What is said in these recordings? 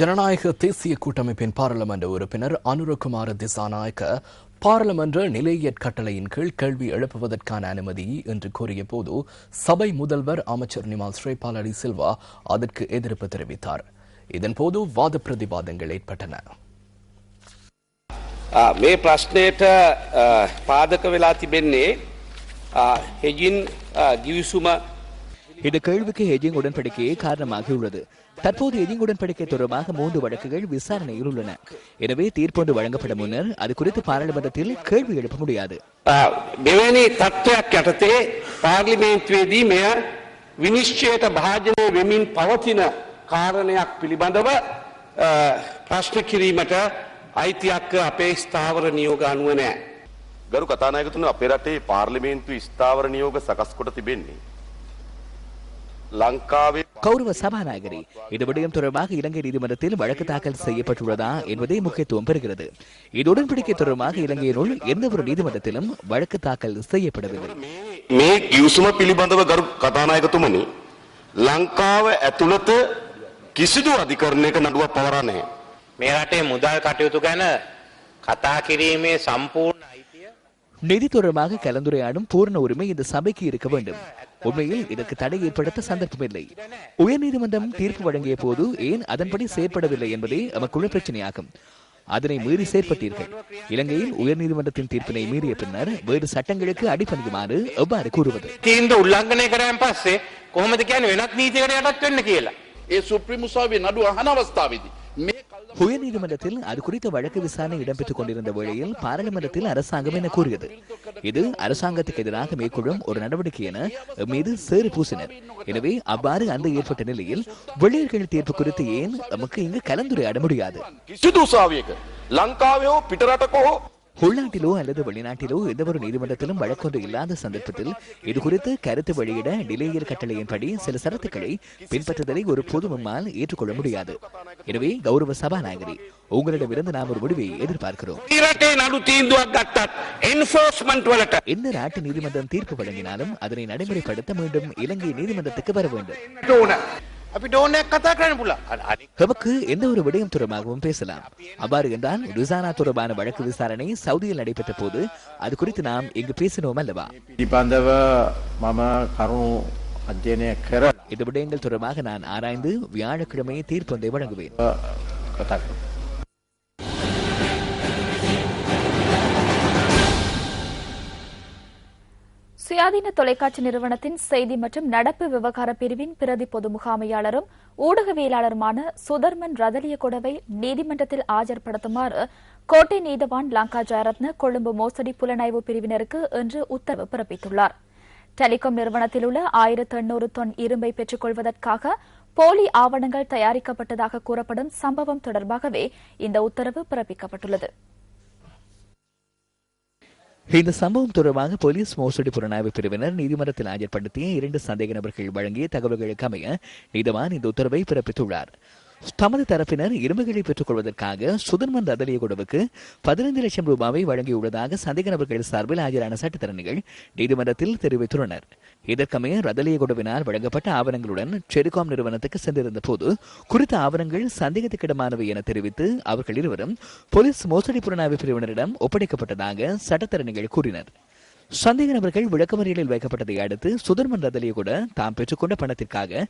ஜனநாயக தேசிய கூட்டமைப்பின் பாராளுமன்ற உறுப்பினர் அனுரகுமார திசாநாயக்க பாராளுமன்ற நிலையியற் கட்டளையின் கீழ் கேள்வி எழுப்புவதற்கான அனுமதி என்று கோரிய போது சபை முதல்வர் அமைச்சர் நிமால் ஸ்ரீபால் சில்வா அதற்கு எதிர்ப்பு தெரிவித்தார். இதன்போது வாத பிரதிவாதங்கள் ஏற்பட்டன. මේ ප්‍රශ්නයට පාදක වෙලා තිබෙන්නේ හෙජින් ගිවිසුම. இந்த கேள்விக்கு ஹெஜிங் உடன்படிக்கையே காரணமாகியுள்ளது. தற்போது ஹெஜிங் உடன்படிக்கை தொடர்பாக 3 வழக்குகள் விசாரணையில் உள்ளன. எனவே தீர்ப்பொன்று வழங்கப்பட முன்னர் அது குறித்து பாராளுமன்றத்தில் கேள்வி எழுப்ப முடியாது. මෙවැනි තත්ත්වයක් යටතේ පාර්ලිමේන්තුවේදී මෙය විනිශ්චයට භාජනය වෙමින් පවතින කාරණයක් පිළිබඳව ප්‍රශ්න කිරීමට අයිතියක් අපේ ස්ථාවර නියෝග අනුව නැහැ. ගරු කතානායකතුමනි, අපේ රටේ පාර්ලිමේන්තු ස්ථාවර නියෝග සකස් කොට තිබෙන්නේ லங்காவே. கௌரவ சபாநாயகரே, இந்த விடயம் தொடர்பாக இலங்கை நீதிமன்றத்தில் வழக்கு தாக்கல் செய்யப்பட்டுள்ளதா என்பதே முக்கியத்துவம் பெறுகிறது. இது உடன்படிக்கை தொடர்பாக இலங்கையினுள் எந்த ஒரு நீதிமன்றத்திலும் வழக்கு தாக்கல் செய்யப்படவில்லை. මේ ගිවිසුම පිළිබඳව ගරු කතානායකතුමනි, ලංකාව ඇතුළත කිසිදු අධිකරණයක නඩුවක් පවරා නැහැ. මේ රටේ මුදල් කටයුතු ගැන කතා කිරීමේ සම්පූර්ණ අයිතිය நிதி தொடர்பாக கலந்துரையாடும் பூர்ண உரிமை இந்த சபைக்கு இருக்க வேண்டும். உண்மையில் இதற்கு தடை ஏற்படுத்த சந்தர்ப்பமில்லை. உயர்நீதிமன்றம் தீர்ப்பு வழங்கிய போது ஏன் அதன்படி செயற்படவில்லை என்பதே நமக்குள்ள பிரச்சனையாகும். அதனை மீறி செயற்பட்டீர்கள். இலங்கையில் உயர்நீதிமன்றத்தின் தீர்ப்பினை மீறிய பின்னர் வேறு சட்டங்களுக்கு அடிபணியுமாறு எவ்வாறு கூறுவது? තීන්දුව උල්ලංඝනය කරාන් පස්සේ කොහොමද කියන්නේ වෙනත් නීතියකට යටත් වෙන්න කියලා? ඒ සුප්‍රීම උසාවියේ නඩුව අහන අවස්ථාවේදී මේ உயர்நீதிமன்றத்தில் அது குறித்த வழக்கு விசாரணை இடம்பெற்றுக் கொண்டிருந்த வேளையில் பாராளுமன்றத்தில் அரசாங்கம் என கூறியது. இது அரசாங்கத்துக்கு எதிராக மேற்கொள்ளும் ஒரு நடவடிக்கை என மீது சேறு பூசினர். எனவே அவ்வாறு அந்த ஏற்பட்ட நிலையில் வெள்ளையர்கள் தீர்ப்பு குறித்து ஏன் நமக்கு இங்கு கலந்துரையாட முடியாது? කිසිදු උසාවියක ලංකාවේ හෝ පිටරටක හෝ உள்நாட்டிலோ அல்லது வெளிநாட்டிலோ எந்தவொரு நீதிமன்றத்திலும் வழக்கொன்று இல்லாத சந்தர்ப்பத்தில் இது குறித்து கருத்து வெளியிட நிலையியல் கட்டளையின்படி சில சரத்துக்களை பின்பற்றுவதை ஒரு பொதுமம்மால் ஏற்றுக்கொள்ள முடியாது. எனவே கௌரவ சபாநாயகரி, உங்களிடமிருந்து நாம் ஒரு முடிவை எதிர்பார்க்கிறோம். எந்த நாட்டு நீதிமன்றம் தீர்ப்பு வழங்கினாலும் அதனை நடைமுறைப்படுத்த மீண்டும் இலங்கை நீதிமன்றத்துக்கு வர வேண்டும். நமக்கு எந்த ஒரு விடயம் தொடர்பாகவும் பேசலாம். அவ்வாறு என்றால் ரிசானா தொடர்பான வழக்கு விசாரணை சவுதியில் நடைபெற்ற போது அது குறித்து நாம் இங்கு பேசினோம் அல்லவா? இந்த விடயங்கள் தொடர்பாக நான் ஆராய்ந்து வியாழக்கிழமை தீர்ப்பொன்றை வழங்குவேன். சுயாதீன தொலைக்காட்சி நிறுவனத்தின் செய்தி மற்றும் நடப்பு விவகார பிரிவின் பிரதி பொது முகாமையாளரும் ஊடகவியலாளருமான சுதர்மன் ரதலியகொடவை நீதிமன்றத்தில் ஆஜர்படுத்துமாறு கோட்டை நீதவான் லங்கா ஜெயரத்ன கொழும்பு மோசடி புலனாய்வு பிரிவினருக்கு இன்று உத்தரவு பிறப்பித்துள்ளார். டெலிகாம் நிறுவனத்தில் உள்ள 1800 தொன் இரும்பை பெற்றுக் கொள்வதற்காக போலி ஆவணங்கள் தயாரிக்கப்பட்டதாக கூறப்படும் சம்பவம் தொடர்பாகவே இந்த உத்தரவு பிறப்பிக்கப்பட்டுள்ளது. இந்த சம்பவம் தொடர்பாக போலீஸ் மோசடி புலனாய்வு பிரிவினர் நீதிமன்றத்தில் ஆஜர்படுத்திய 2 சந்தேக நபர்கள் வழங்கிய தகவல்களுக்கு அமைய நீதவான் இந்த உத்தரவை பிறப்பித்துள்ளார். தமது தரப்பினர் இரும்புகளை பெற்றுக் கொள்வதற்காக சுதர்மன் ரதலியகொடவுக்கு 15 லட்சம் ரூபாவை வழங்கியுள்ளதாக சந்தேக நபர்கள் சார்பில் ஆஜரான சட்டத்தரணிகள் நீதிமன்றத்தில் தெரிவித்துள்ளனர். இதற்கமைய ரதலியகொடவினால் வழங்கப்பட்ட ஆவணங்களுடன் டெலிகாம் நிறுவனத்துக்கு சென்றிருந்த போது குறித்த ஆவணங்கள் சந்தேகத்துக்கிடமானவை என தெரிவித்து அவர்கள் இருவரும் போலீஸ் மோசடி புலனாய்வு பிரிவினரிடம் ஒப்படைக்கப்பட்டதாக சட்டத்தரணிகள் கூறினர். சந்தேக நபர்கள் விளக்கமறியலில் வைக்கப்பட்டதை அடுத்து சுதர்மன் ரதலிய கூட தாம் பெற்றுக்கொண்ட பணத்திற்காக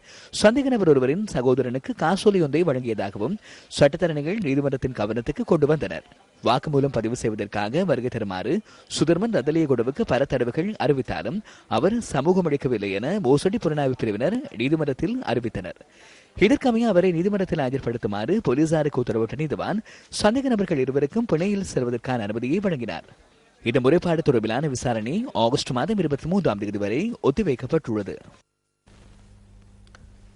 சந்தேக நபர் ஒருவரின் சகோதரனுக்கு காசோலை ஒன்றை வழங்கியதாகவும் சட்டத்தரணிகள் நீதிமன்றத்தின் கவனத்துக்கு கொண்டு வந்தனர். வாக்குமூலம் பதிவு செய்வதற்காக வருகை தருமாறு சுதர்மன் ரதலியகொடவுக்கு பல தடவைகள் அறிவித்தாலும் அவர் சமூகம் அளிக்கவில்லை என மோசடி புலனாய்வு பிரிவினர் நீதிமன்றத்தில் அறிவித்தனர். இதற்கமைய அவரை நீதிமன்றத்தில் ஆஜர்படுத்துமாறு போலீசாருக்கு உத்தரவிட்ட நீதிவான் சந்தேக நபர்கள் இருவருக்கும் பிணையில் செல்வதற்கான அனுமதியை வழங்கினார். இந்த முறைப்பாடு தொடர்பிலான விசாரணை ஆகஸ்ட் மாதம் 23ஆம் தேதி வரை ஒத்திவைக்கப்பட்டுள்ளது.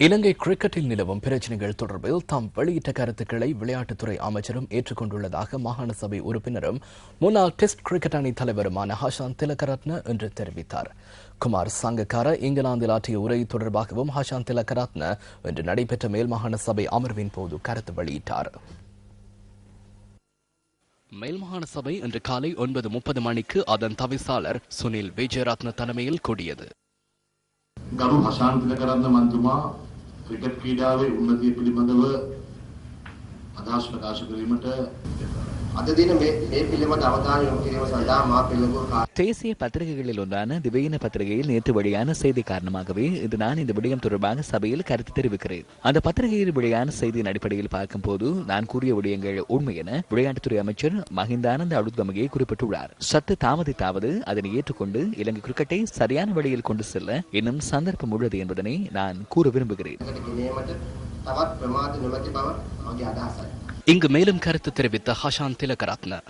இலங்கை கிரிக்கெட்டில் நிலவும் பிரச்சினைகள் தொடர்பில் தாம் வெளியிட்ட கருத்துக்களை விளையாட்டுத்துறை அமைச்சரும் ஏற்றுக்கொண்டுள்ளதாக மாகாண சபை உறுப்பினரும் முன்னாள் டெஸ்ட் கிரிக்கெட் அணி தலைவருமான ஹஷான் திலகரத்ன என்று தெரிவித்தார். குமார் சங்கக்கார இங்கிலாந்தில் ஆற்றிய உரை தொடர்பாகவும் ஹஷான் திலகரத்ன இன்று நடைபெற்ற மேல் மாகாண சபை அமர்வின் போது கருத்து வெளியிட்டார். மேல் மாகாண சபை இன்று காலை 9:30 மணிக்கு அதன் தவிசாளர் சுனில் விஜயரத்ன தலைமையில் கூடியது. ගරු හෂාන් තිලකරත්න මන්තුමා ක්‍රිකට් ක්‍රීඩාවේ උන්නතිය පිළිබඳව ප්‍රකාශ කිරීමට අද දින මේ පිළිබඳ අවධානය යොමු කිරීම සඳහා මා පිළිගොල් தேசிய பத்திரிகைகளில் ஒன்றான திவையின பத்திரிகையில் நேற்று வெளியான செய்தி காரணமாகவே இது நான் இந்த விடயம் தொடர்பாக சபையில் கருத்து தெரிவிக்கிறேன். அந்த பத்திரிகையில் வெளியான செய்தியின் அடிப்படையில் பார்க்கும் போது நான் கூறிய விடயங்கள் உண்மை என விளையாட்டுத்துறை அமைச்சர் மஹிந்தானந்த அழுத்கமகே குறிப்பிட்டுள்ளார். சற்று தாமதித்தாவது அதனை ஏற்றுக்கொண்டு இலங்கை கிரிக்கெட்டை சரியான வழியில் கொண்டு செல்ல இன்னும் சந்தர்ப்பம் உள்ளது என்பதனை நான் கூற விரும்புகிறேன். இங்கு மேலும் கருத்து தெரிவித்த ஹஷான் திலகரத்ன,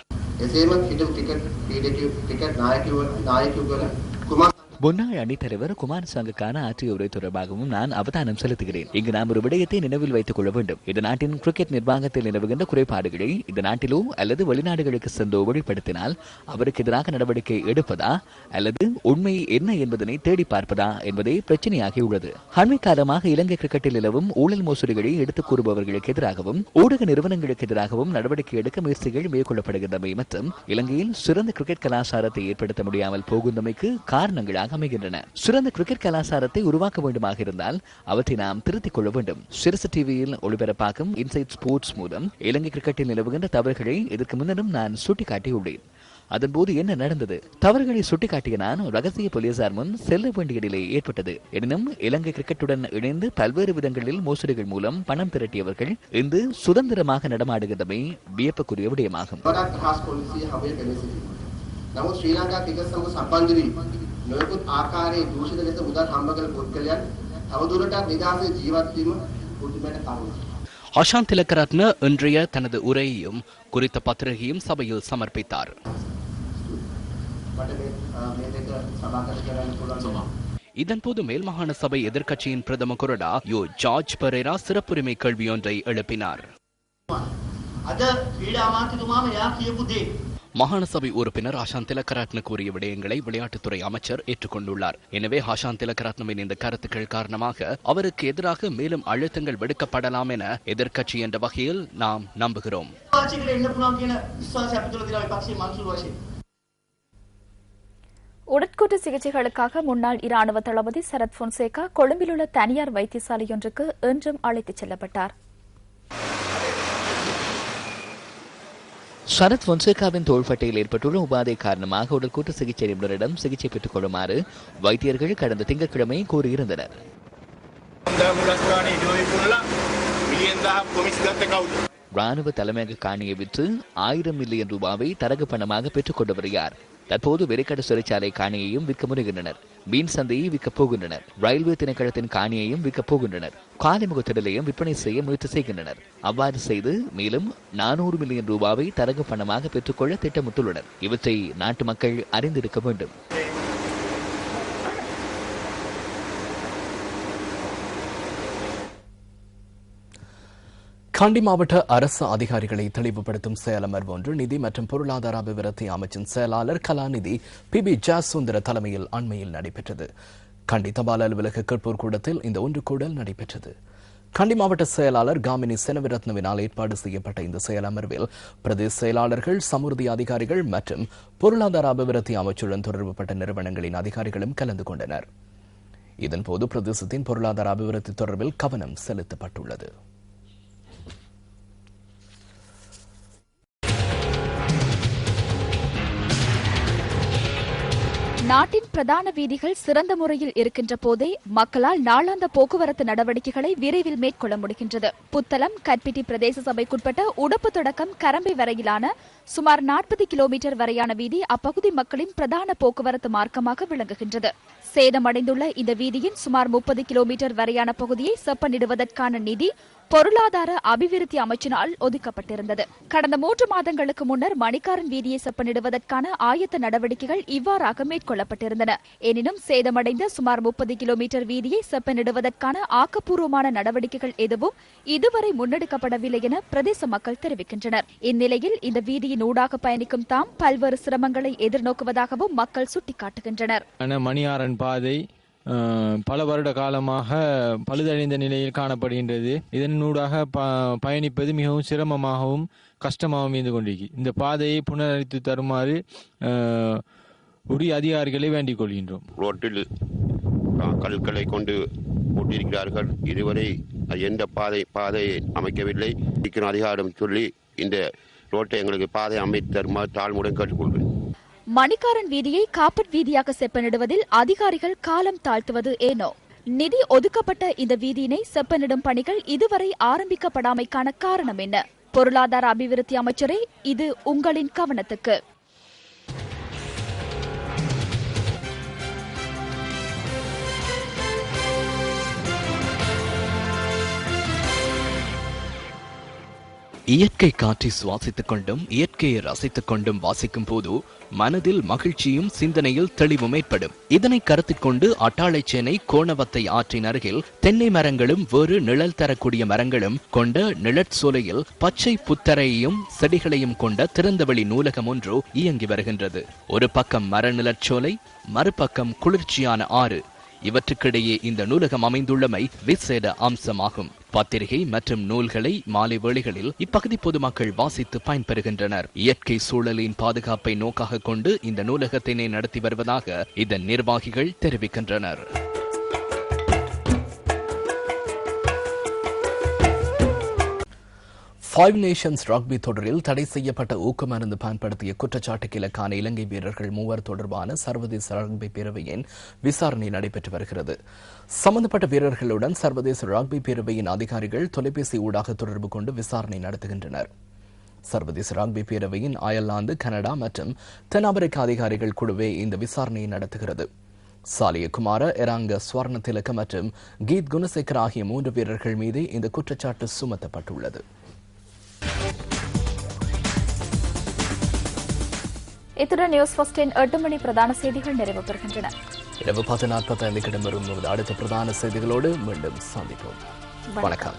முன்னாள் அணித்தலைவர் குமார் சங்கக்கான ஆற்றிய உரை தொடர்பாகவும் நான் அவதானம் செலுத்துகிறேன். இங்கு நாம் ஒரு விடயத்தை நினைவில் வைத்துக் கொள்ள வேண்டும். இந்த நாட்டின் கிரிக்கெட் நிர்வாகத்தில் நிலவுகின்ற குறைபாடுகளை இந்த நாட்டிலோ அல்லது வெளிநாடுகளுக்கு சென்றோ வெளிப்படுத்தினால் அவருக்கு எதிராக நடவடிக்கை எடுப்பதா அல்லது உண்மை என்ன என்பதனை தேடி பார்ப்பதா என்பதே பிரச்சனையாகியுள்ளது. அண்மை காலமாக இலங்கை கிரிக்கெட்டில் நிலவும் ஊழல் மோசடிகளை எடுத்துக் கூறுபவர்களுக்கு எதிராகவும் ஊடக நிறுவனங்களுக்கு எதிராகவும் நடவடிக்கை எடுக்க முயற்சிகள் மேற்கொள்ளப்படுகின்றமை மற்றும் இலங்கையில் சிறந்த கிரிக்கெட் கலாச்சாரத்தை ஏற்படுத்த முடியாமல் போகின்றமைக்கு காரணங்களாக அமைகின்றன. சிறந்த கிரிக்கெட் கலாச்சாரத்தை உருவாக்க வேண்டுமாக இருந்தால் அவற்றை நாம் திருத்திக் கொள்ள வேண்டும். சிரசு டிவியில் ஒளிபரப்பாகும் இன்சைட் ஸ்போர்ட்ஸ் மூலம் இலங்கை கிரிக்கெட்டில் நிலவுகின்ற தவறுகளை இதற்கு முன்னரும் நான் சுட்டிக்காட்டியுள்ளேன். அதன்போது என்ன நடந்தது? தவறுகளை சுட்டிக்காட்டிய நான் ரகசிய போலீசார் முன் செல்ல வேண்டிய நிலை ஏற்பட்டது. எனினும் இலங்கை கிரிக்கெட்டுடன் இணைந்து பல்வேறு விதங்களில் மோசடிகள் மூலம் பணம் திரட்டியவர்கள் இன்று சுதந்திரமாக நடமாடுகின்றமை வியப்புக்குரிய விடயமாகும். නමුත් ශ්‍රී ලංකා ක්‍රිකට් සමග සම්බන්ධ වී නොයෙකුත් ආකාරයේ දූෂිත ලෙස මුදල් හම්බ කළ පුද්ගලයන් තවදුරටත් නිදහසේ ජීවත් වීම පුදුමයට කරුණක්. ஹஷான் திலகரத்ன இன்றைய தனது உரையையும் குறித்த பத்திரிகையும் சபையில் சமர்ப்பித்தார். இதன்போது மேல்மாகாண சபை எதிர்க்கட்சியின் பிரதம கொறடா யோ ஜார்ஜ் பெரேரா சிறப்புரிமை கேள்வியொன்றை எழுப்பினார். மாகாண சபை உறுப்பினர் ஹஷான் திலகரத்ன கூறிய விடயங்களை விளையாட்டுத்துறை அமைச்சர் ஏற்றுக்கொண்டுள்ளார். எனவே ஹஷான் திலகரத்னவின் இந்த கருத்துக்கள் காரணமாக அவருக்கு எதிராக மேலும் அழுத்தங்கள் விடுக்கப்படலாம் என எதிர்க்கட்சி என்ற வகையில் நாம் நம்புகிறோம். உடற்கூட்டு சிகிச்சைகளுக்காக முன்னாள் இராணுவ தளபதி சரத் பொன்சேகா கொழும்பில் உள்ள தனியார் வைத்தியசாலையொன்றுக்கு இன்றும் அழைத்துச் செல்லப்பட்டார். சரத் பொன்சேகாவின் தோள்பட்டையில் ஏற்பட்டுள்ள உபாதை காரணமாக உடற்கூட்டு சிகிச்சை நிபுணரிடம் சிகிச்சை பெற்றுக் கொள்ளுமாறு வைத்தியர்கள் கடந்த திங்கட்கிழமை கூறியிருந்தனர். ராணுவ தலைமையக காணியை விற்று 1000 மில்லியன் ரூபாவை தரகு பணமாக பெற்றுக் கொண்டவர் யார்? தற்போது வெறிக்கடை சிறைச்சாலை காணியையும் விற்க முனைகின்றனர். மீன் சந்தையை விற்கப் போகின்றனர். ரயில்வே திணைக்களத்தின் காணியையும் விற்கப் போகின்றனர். காலிமுக திடலையும் விற்பனை செய்ய முயற்சி செய்கின்றனர். அவ்வாறு செய்து மேலும் 400 மில்லியன் ரூபாவை தரகு பணமாக பெற்றுக்கொள்ள திட்டமிட்டுள்ளனர். இவற்றை நாட்டு மக்கள் அறிந்திருக்க வேண்டும். காண்டி மாவட்ட அரசு அதிகாரிகளை தெளிவுபடுத்தும் செயலமர்வு ஒன்று நிதி மற்றும் பொருளாதார அபிவிருத்தி அமைச்சின் செயலாளர் கலாநிதி PB ஜாசுந்தர தலைமையில் அண்மையில் நடைபெற்றது. கண்டி தபால் அலுவலக கேட்போர் கூடத்தில் இந்த ஒன்று கூடல் நடைபெற்றது. கண்டி மாவட்ட செயலாளர் காமினி செனவிரத்னவினால் ஏற்பாடு செய்யப்பட்ட இந்த செயலமர்வில் பிரதேச செயலாளர்கள், சமுர்த்தி அதிகாரிகள் மற்றும் பொருளாதார அபிவிருத்தி அமைச்சுடன் தொடர்புபட்ட நிறுவனங்களின் அதிகாரிகளும் கலந்து கொண்டனர். இதன்போது பிரதேசத்தின் பொருளாதார அபிவிருத்தி தொடர்பில் கவனம் செலுத்தப்பட்டுள்ளது. நாட்டின் பிரதான வீதிகள் சிறந்த முறையில் இருக்கின்ற போதே மக்களால் நாளாந்த போக்குவரத்து நடவடிக்கைகளை விரைவில் மேற்கொள்ள முடிகின்றது. புத்தளம் கற்பிட்டி பிரதேச சபைக்குட்பட்ட உடுப்பு தொடக்கம் கரம்பை வரையிலான சுமார் 40 கிலோமீட்டர் வரையான வீதி அப்பகுதி மக்களின் பிரதான போக்குவரத்து மார்க்கமாக விளங்குகின்றது. சேதமடைந்துள்ள இந்த வீதியின் சுமார் 30 கிலோமீட்டர் வரையான பகுதியை செப்பனிடுவதற்கான நிதி பொருளாதார அபிவிருத்தி அமைச்சினால் ஒதுக்கப்பட்டிருந்தது. கடந்த 3 மாதங்களுக்கு முன்னர் மணிக்காரன் வீதியை செப்பனிடுவதற்கான ஆயத்த நடவடிக்கைகள் இவ்வாறாக மேற்கொள்ளப்பட்டிருந்தன. எனினும் சேதமடைந்த சுமார் 30 கிலோமீட்டர் வீதியை செப்பனிடுவதற்கான ஆக்கப்பூர்வமான நடவடிக்கைகள் எதுவும் இதுவரை முன்னெடுக்கப்படவில்லை என பிரதேச மக்கள் தெரிவிக்கின்றனர். இந்நிலையில் இந்த வீதியின் ஊடாக பயணிக்கும் தாம் பல்வேறு சிரமங்களை எதிர்நோக்குவதாகவும் மக்கள் சுட்டிக்காட்டுகின்றனர். மணியாரன் பாதை பல வருட காலமாக பழுதடைந்த நிலையில் காணப்படுகின்றது. இதனூடாக பயணிப்பது மிகவும் சிரமமாகவும் கஷ்டமாகவும் இருந்து கொண்டிருக்கிறது. இந்த பாதையை புனரமைத்து தருமாறு உரிய அதிகாரிகளை வேண்டிக் கொள்கின்றோம். ரோட்டில் கற்களை கொண்டு போட்டிருக்கிறார்கள். இதுவரை எந்த பாதை அமைக்கவில்லை. அதிகாரம் சொல்லி இந்த ரோட்டை எங்களுக்கு பாதை அமைத்து தருமாறு தாழ்முடன் கேட்டுக்கொள்கிறேன். மணிக்காரன் வீதியை காப்பட் வீதியாக செப்பனிடுவதில் அதிகாரிகள் காலம் தாழ்த்துவது ஏனோ? நிதி ஒதுக்கப்பட்ட இந்த வீதியினை செப்பனிடும் பணிகள் இதுவரை ஆரம்பிக்கப்படாமைக்கான காரணம் என்ன? பொருளாதார அபிவிருத்தி அமைச்சரே, இது உங்களின் கவனத்துக்கு. இயற்கை காற்றை சுவாசித்துக் கொண்டும் இயற்கையை ரசித்துக் கொண்டும் வாசிக்கும் போது மனதில் மகிழ்ச்சியும் சிந்தனையில் தெளிவும் ஏற்படும். இதனை கருத்தில் கொண்டு அட்டாளைச்சேனை கோணவத்தை ஆற்றின் அருகில் தென்னை மரங்களும் வேறு நிழல் தரக்கூடிய மரங்களும் கொண்ட நிழற்சோலையில் பச்சை புத்தரையையும் செடிகளையும் கொண்ட திறந்தவெளி நூலகம் ஒன்று இயங்கி வருகின்றது. ஒரு பக்கம் மர நிழற்சோலை, மறுபக்கம் குளிர்ச்சியான ஆறு. இவற்றுக்கிடையே இந்த நூலகம் அமைந்துள்ளமை விசேட அம்சமாகும். பத்திரிகை மற்றும் நூல்களை மாலை வேளைகளில் இப்பகுதி பொதுமக்கள் வாசித்து பயன்பெறுகின்றனர். இயற்கை சூழலின் பாதுகாப்பை நோக்காக கொண்டு இந்த நூலகத்தினை நடத்தி வருவதாக இதன் நிர்வாகிகள் தெரிவிக்கின்றனர். ஃபைவ் நேஷன்ஸ் ரக்பி தொடரில் தடை செய்யப்பட்ட ஊக்கமருந்து பயன்படுத்திய குற்றச்சாட்டுக்கு இலக்கான இலங்கை வீரர்கள் 3 தொடர்பான சர்வதேச ரக்பி பேரவையின் விசாரணை நடைபெற்று வருகிறது. சம்பந்தப்பட்ட வீரர்களுடன் சர்வதேச ரக்பி பேரவையின் அதிகாரிகள் தொலைபேசி ஊடாக தொடர்பு கொண்டு விசாரணை நடத்துகின்றனர். சர்வதேச ரக்பி பேரவையின் அயர்லாந்து, கனடா மற்றும் தென் அமெரிக்க அதிகாரிகள் குழுவே இந்த விசாரணையை நடத்துகிறது. சாலியகுமார, எராங்க ஸ்வர்ண திலக மற்றும் கீத் குணசேகர் ஆகிய 3 வீரர்கள் மீது இந்த குற்றச்சாட்டு சுமத்தப்பட்டுள்ளது. இத்துடன் நியூஸ் ஃபர்ஸ்டின் 8 மணி பிரதான செய்திகள் நிறைவு பெறுகின்றன. இரவு 10:45 அடுத்த பிரதான செய்திகளோடு மீண்டும் சந்திப்போம். வணக்கம்.